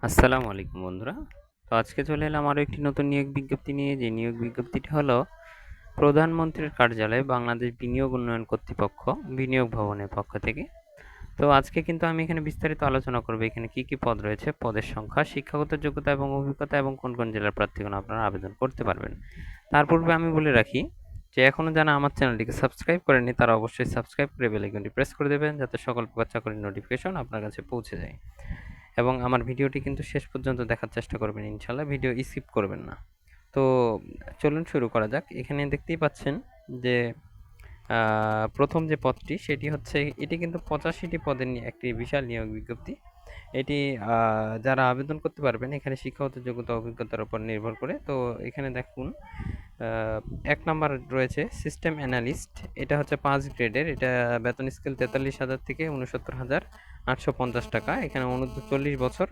আসসালামু আলাইকুম বন্ধুরা। তো আজকে চলে এলাম আরও একটি নতুন নিয়োগ বিজ্ঞপ্তি নিয়ে। যে নিয়োগ বিজ্ঞপ্তিটি হলো প্রধানমন্ত্রীর কার্যালয় বাংলাদেশ বিনিয়োগ উন্নয়ন কর্তৃপক্ষ বিনিয়োগ ভবনের পক্ষ থেকে। তো আজকে কিন্তু আমি এখানে বিস্তারিত আলোচনা করব এখানে কি কি পদ রয়েছে, পদের সংখ্যা, শিক্ষাগত যোগ্যতা এবং অভিজ্ঞতা এবং কোন কোন জেলার প্রার্থীগণ আপনারা আবেদন করতে পারবেন। তার পূর্বে আমি বলে রাখি যে এখনও যারা আমার চ্যানেলটিকে সাবস্ক্রাইব করেনি তারা অবশ্যই সাবস্ক্রাইব করে বেল আইকনটি প্রেস করে দেবেন যাতে সকল প্রকার চাকরির নোটিফিকেশন আপনার কাছে পৌঁছে যায়। এবং আমার ভিডিওটি কিন্তু শেষ পর্যন্ত দেখার চেষ্টা করবেন, ইনশাল্লাহ ভিডিও স্কিপ করবেন না। তো চলুন শুরু করা যাক। এখানে দেখতেই পাচ্ছেন যে প্রথম যে পদটি সেটি হচ্ছে, এটি কিন্তু 85টি পদের নিয়ে একটি বিশাল নিয়োগ বিজ্ঞপ্তি। এটি যারা আবেদন করতে পারবেন এখানে শিক্ষাগত যোগ্যতা অভিজ্ঞতার উপর নির্ভর করে। তো এখানে দেখুন 1 নাম্বার রয়েছে সিস্টেম অ্যানালিস্ট। এটা হচ্ছে 5 গ্রেডের। এটা বেতন স্কেল 43,000 থেকে 69,850 টাকা। এখানে অনূর্ধ্ব 40 বছর।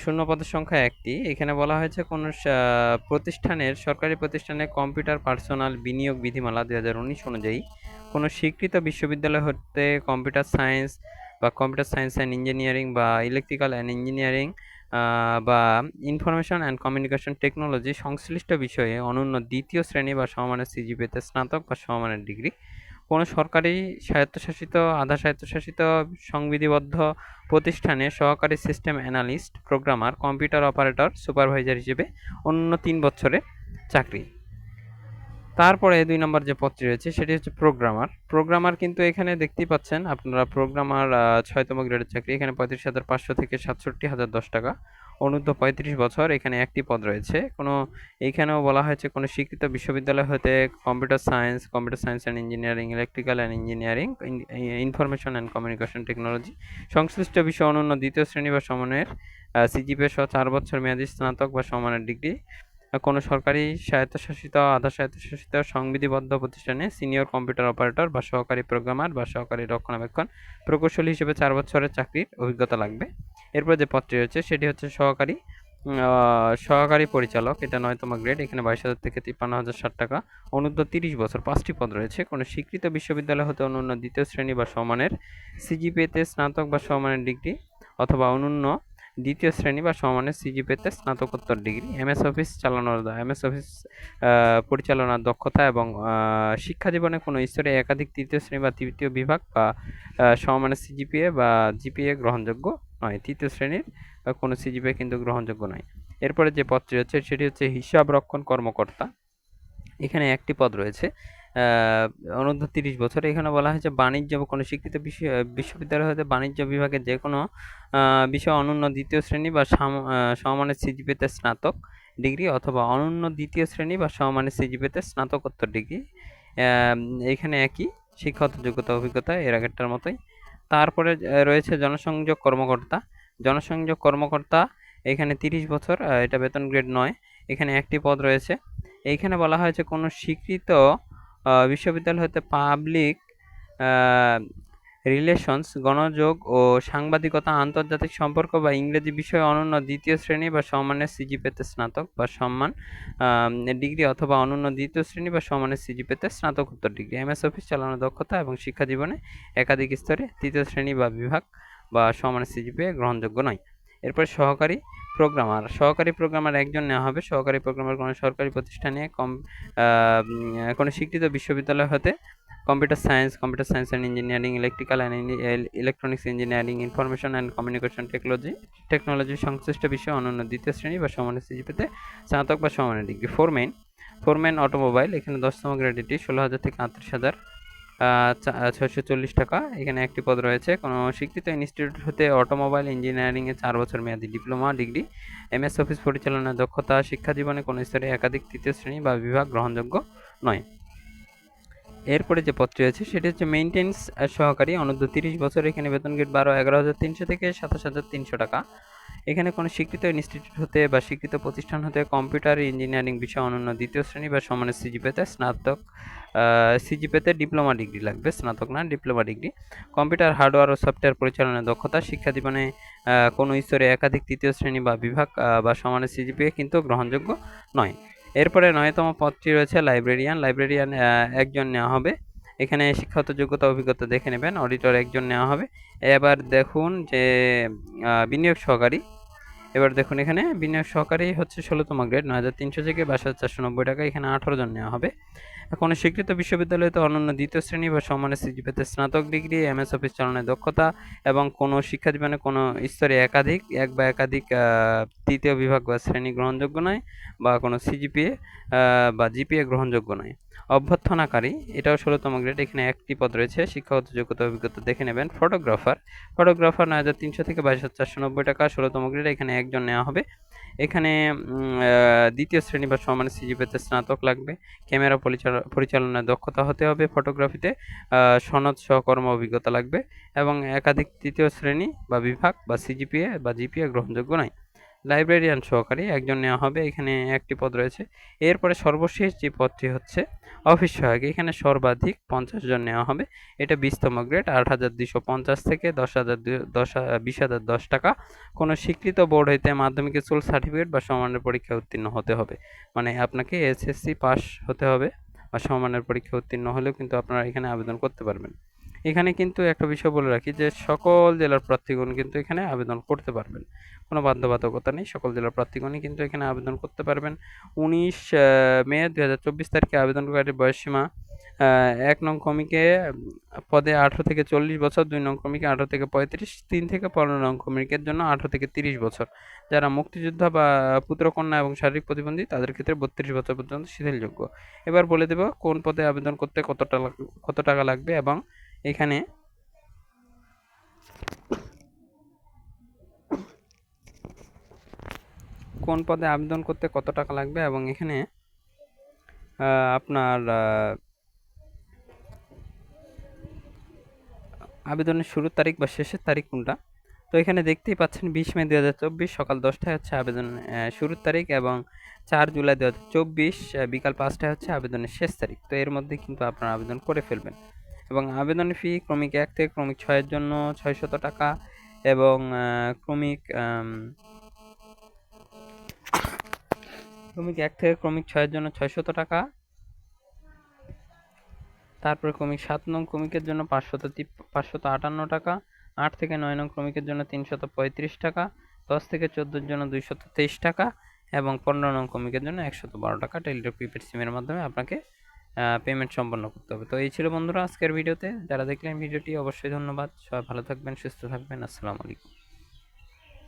শূন্য পদের সংখ্যা 1টি। এখানে বলা হয়েছে কোনো প্রতিষ্ঠানের সরকারি প্রতিষ্ঠানে কম্পিউটার পার্সোনাল বিনিয়োগ বিধিমালা 2019 অনুযায়ী কোনো স্বীকৃত বিশ্ববিদ্যালয় হতে কম্পিউটার সায়েন্স বা কম্পিউটার সায়েন্স অ্যান্ড ইঞ্জিনিয়ারিং বা ইলেকট্রিক্যাল অ্যান্ড ইঞ্জিনিয়ারিং বা ইনফরমেশন অ্যান্ড কমিউনিকেশন টেকনোলজি সংশ্লিষ্ট বিষয়ে অনন্য দ্বিতীয় শ্রেণী বা সমমানের সিজিপিএতে স্নাতক বা সমমানের ডিগ্রি, কোনো সরকারি স্বায়ত্তশাসিত, আধা স্বায়ত্তশাসিত, সংবিধিবদ্ধ প্রতিষ্ঠানে সহকারী system analyst, programmer, computer operator, supervisor হিসেবে অন্য 3 বছরের চাকরি। তারপরে 2 নম্বর যে পদটি রয়েছে সেটি হচ্ছে প্রোগ্রামার। প্রোগ্রামার কিন্তু এখানে দেখতেই পাচ্ছেন আপনারা, প্রোগ্রামার 6তম গ্রেডের চাকরি। এখানে 35,500 থেকে 67,010 টাকা। অনূর্ধ্ব 35 বছর। এখানে একটি পদ রয়েছে। এইখানেও বলা হয়েছে কোনো স্বীকৃত বিশ্ববিদ্যালয় হতে computer science and engineering, electrical and engineering, information and communication technology সংশ্লিষ্ট বিষয় অনন্য দ্বিতীয় শ্রেণী বা সমমানের সিজিপিএ সহ 4 বছর মেয়াদী স্নাতক বা সমমানের ডিগ্রি, কোনো সরকারি স্বায়ত্তশাসিত, আধা স্বায়ত্তশাসিত, সংবিধিবদ্ধ প্রতিষ্ঠানে সিনিয়র কম্পিউটার অপারেটর বা সহকারী প্রোগ্রামার বা সহকারী রক্ষণাবেক্ষণ প্রকৌশলী হিসেবে 4 বছরের চাকরির অভিজ্ঞতা লাগবে। এরপর যে পদটি রয়েছে সেটি হচ্ছে সহকারী পরিচালক। এটা 9তম গ্রেড। এখানে 22,000 থেকে 53,060 টাকা। অনূর্ধ্ব 30 বছর। 5টি পদ রয়েছে। কোনো স্বীকৃত বিশ্ববিদ্যালয় হতে অনন্য দ্বিতীয় শ্রেণী বা সমমানের সিজিপিএতে স্নাতক বা সমমানের ডিগ্রি অথবা অনন্য দ্বিতীয় শ্রেণী বা সমমানের সিজিপিএতে স্নাতকোত্তর ডিগ্রি। এমএস অফিস পরিচালনার দক্ষতা এবং শিক্ষা জীবনে কোনো স্তরে একাধিক তৃতীয় শ্রেণী বা তৃতীয় বিভাগ বা সমমানের সিজিপিএ বা জিপিএ গ্রহণযোগ্য নয়। তৃতীয় শ্রেণীর কোনো সিজিপিএ কিন্তু গ্রহণযোগ্য নয়। এরপরে যে পদটি রয়েছে সেটি হচ্ছে হিসাব রক্ষণ কর্মকর্তা। এখানে একটি পদ রয়েছে। অনূর্ধ্ব 30 বছর। এখানে বলা হয়েছে বাণিজ্য বা কোনো স্বীকৃত বিশ্ববিদ্যালয় হতে বাণিজ্য বিভাগের যে কোনো বিষয় অনন্য দ্বিতীয় শ্রেণী বা সমমানের সিজিপিএতে স্নাতক ডিগ্রি অথবা অনন্য দ্বিতীয় শ্রেণী বা সমমানের সিজিপিএতে স্নাতকোত্তর ডিগ্রি। এখানে একই শিক্ষাগত যোগ্যতা অভিজ্ঞতা এর আগেরটার মতোই। তারপরে রয়েছে জনসংযোগ কর্মকর্তা। জনসংযোগ কর্মকর্তা এখানে 30 বছর। এটা বেতন গ্রেড 9। এখানে একটি পদ রয়েছে। এইখানে বলা হয়েছে কোনো স্বীকৃত বিশ্ববিদ্যালয় হতে পাবলিক রিলেশনস, গণযোগ ও সাংবাদিকতা, আন্তর্জাতিক সম্পর্ক বা ইংরেজি বিষয়ে অনন্য দ্বিতীয় শ্রেণী বা সমমানের সিজিপিএতে স্নাতক বা সম্মান ডিগ্রি অথবা অনন্য দ্বিতীয় শ্রেণী বা সমমানের সিজিপিএতে স্নাতকোত্তর ডিগ্রি। এমএস অফিস চালানোর দক্ষতা এবং শিক্ষা জীবনে একাধিক স্তরে তৃতীয় শ্রেণী বা বিভাগ বা সমমানের সিজিপিএ গ্রহণযোগ্য নয়। এরপর সহকারী প্রোগ্রামার একজন নেওয়া হবে। সহকারী প্রোগ্রামার কোনো সরকারি প্রতিষ্ঠানে কোনো স্বীকৃত বিশ্ববিদ্যালয় হতে computer science and engineering, electrical and electronics engineering, information and communication technology সংশ্লিষ্ট বিষয়ে অনন্য দ্বিতীয় শ্রেণী বা সমমানের সিজিপিএতে স্নাতক বা সমমানের ডিগ্রি। Foreman automobile. এখানে 10তম গ্রেড। এটি 16,000 থেকে 38,000 640 টাকা। এখানে একটি পদ রয়েছে। কোনো স্বীকৃত ইনস্টিটিউট হতে অটোমোবাইল ইঞ্জিনিয়ারিংয়ে 4 বছর মেয়াদী ডিপ্লোমা ডিগ্রি। এমএস অফিস পরিচালনার দক্ষতা। শিক্ষা জীবনে কোনো স্তরে একাধিক তৃতীয় শ্রেণী বা বিভাগ গ্রহণযোগ্য নয়। এরপরে যে পদটি রয়েছে সেটি হচ্ছে মেইনটেন্স সহকারী। অনূর্ধ্ব 30 বছর। এখানে বেতন গ্রেড 12, 11,300 থেকে 27,300 টাকা। এখানে কোনো স্বীকৃত ইনস্টিটিউট হতে বা স্বীকৃত প্রতিষ্ঠান হতে কম্পিউটার ইঞ্জিনিয়ারিং বিষয়ে অনন্য দ্বিতীয় শ্রেণী বা সমানের সিজিপিএতে ডিপ্লোমা ডিগ্রি লাগবে, স্নাতক না, ডিপ্লোমা ডিগ্রি। কম্পিউটার হার্ডওয়্যার ও সফটওয়্যার পরিচালনার দক্ষতা। শিক্ষা জীবনে কোনো স্তরে একাধিক তৃতীয় শ্রেণী বা বিভাগ বা সমানের সিজিপিএ কিন্তু গ্রহণযোগ্য নয়। এরপরে 9তম পদটি রয়েছে লাইব্রেরিয়ান একজন নেওয়া হবে। এখানে শিক্ষাগত যোগ্যতা অভিজ্ঞতা দেখে নেবেন। অডিটর একজন নেওয়া হবে। এবার দেখুন যে বিনিয়োগ সহকারী। এবার দেখুন এখানে বিনিয়োগ সহকারী হচ্ছে 16তম গ্রেড 9,300 থেকে 22,490 টাকা, এখানে 18 জন নেওয়া হবে। কোনো স্বীকৃত বিশ্ববিদ্যালয়তে অনন্য দ্বিতীয় শ্রেণী বা সমানের সিজিপিএতে স্নাতক ডিগ্রি, এমএস অফিস চালানোর দক্ষতা এবং কোনো শিক্ষা জীবনে কোনো স্তরে এক বা একাধিক তৃতীয় বিভাগ বা শ্রেণী গ্রহণযোগ্য নয়, বা কোনো সিজিপিএ বা জিপিএ গ্রহণযোগ্য নয়। অভ্যর্থনাকারী, এটাও 16তম গ্রেড, এখানে একটি পদ রয়েছে, শিক্ষাগত যোগ্যতা অভিজ্ঞতা দেখে নেবেন। ফটোগ্রাফার 9,300 থেকে 22,490 টাকা, 16তম গ্রেড, এখানে একজন নেওয়া হবে। এখানে দ্বিতীয় শ্রেণী বা সমানের সিজিপিএতে স্নাতক লাগবে। ক্যামেরা পরিচালনায় দক্ষতা হতে হবে। ফটোগ্রাফিতে সনদ সহ কর্ম অভিজ্ঞতা লাগবে এবং একাধিক তৃতীয় শ্রেণী বা বিভাগ বা সিজিপিএ বা জিপিএ গ্রহণযোগ্য নয়। লাইব্রেরিয়ান সহকারী একজন নেওয়া হবে, এখানে একটি পদ রয়েছে। এরপরে সর্বশেষ যে পদটি হচ্ছে অফিস সহায়ক, এখানে সর্বাধিক 50 জন নেওয়া হবে। এটা 20তম গ্রেড, 8,250 থেকে 20,010 টাকা। কোনো স্বীকৃত বোর্ড হইতে মাধ্যমিকে স্কুল সার্টিফিকেট বা সমমানের পরীক্ষায় উত্তীর্ণ হতে হবে। মানে আপনাকে এসএসসি পাস হতে হবে বা সমমানের পরীক্ষায় উত্তীর্ণ হলেও কিন্তু আপনারা এখানে আবেদন করতে পারবেন। এখানে কিন্তু একটা বিষয় বলে রাখি যে সকল জেলার প্রার্থীগণ কিন্তু এখানে আবেদন করতে পারবেন, কোনো বাধ্যবাধকতা নেই, সকল জেলার প্রার্থীগণই কিন্তু এখানে আবেদন করতে পারবেন। 19 মে 2024 তারিখে আবেদনকারীর বয়সসীমা 1 নং ক্রমিকে পদে 18 থেকে 40 বছর, 2 নং ক্রমিকে 18 থেকে 35, 3 থেকে 15 নং ক্রমিকের জন্য 18 থেকে 30 বছর। যারা মুক্তিযোদ্ধা বা পুত্রকন্যা এবং শারীরিক প্রতিবন্ধী তাদের ক্ষেত্রে 32 বছর পর্যন্ত শিথিলযোগ্য। এবার বলে দেব কোন পদে আবেদন করতে কত টাকা লাগবে, এবং এখানে কোন পদে আবেদন করতে কত টাকা লাগবে, এবং এখানে আপনার আবেদনের শুরুর তারিখ বা শেষের তারিখ কোনটা। তো এখানে দেখতেই পাচ্ছেন 20 মে 2024 সকাল 10টায় হচ্ছে আবেদন শুরুর তারিখ, এবং 4 জুলাই 2024 বিকাল 5টায় হচ্ছে আবেদনের শেষ তারিখ। তো এর মধ্যে কিন্তু আপনারা আবেদন করে ফেলবেন। এবং আবেদনের ফি ক্রমিক 1 থেকে ক্রমিক 6 এর জন্য 600 টাকা, এবং ক্রমিক 1 থেকে ক্রমিক 6 এর জন্য 600 টাকা। তারপরে ক্রমিক 7 নং ক্রমিকের জন্য 558 টাকা, 8 থেকে 9 নং ক্রমিকের জন্য 335 টাকা, 10 থেকে 14 এর জন্য 223 টাকা, এবং 15 নং ক্রমিকের জন্য 112 টাকা টেলিটক প্রিপেড সিমের মাধ্যমে আপনাকে পেমেন্ট সম্পন্ন করতে হবে। তো এই ছিল বন্ধুরা আজকের ভিডিওতে। যারা দেখলেন ভিডিওটি অবশ্যই ধন্যবাদ। সবাই ভালো থাকবেন, সুস্থ থাকবেন। আসসালামু আলাইকুম।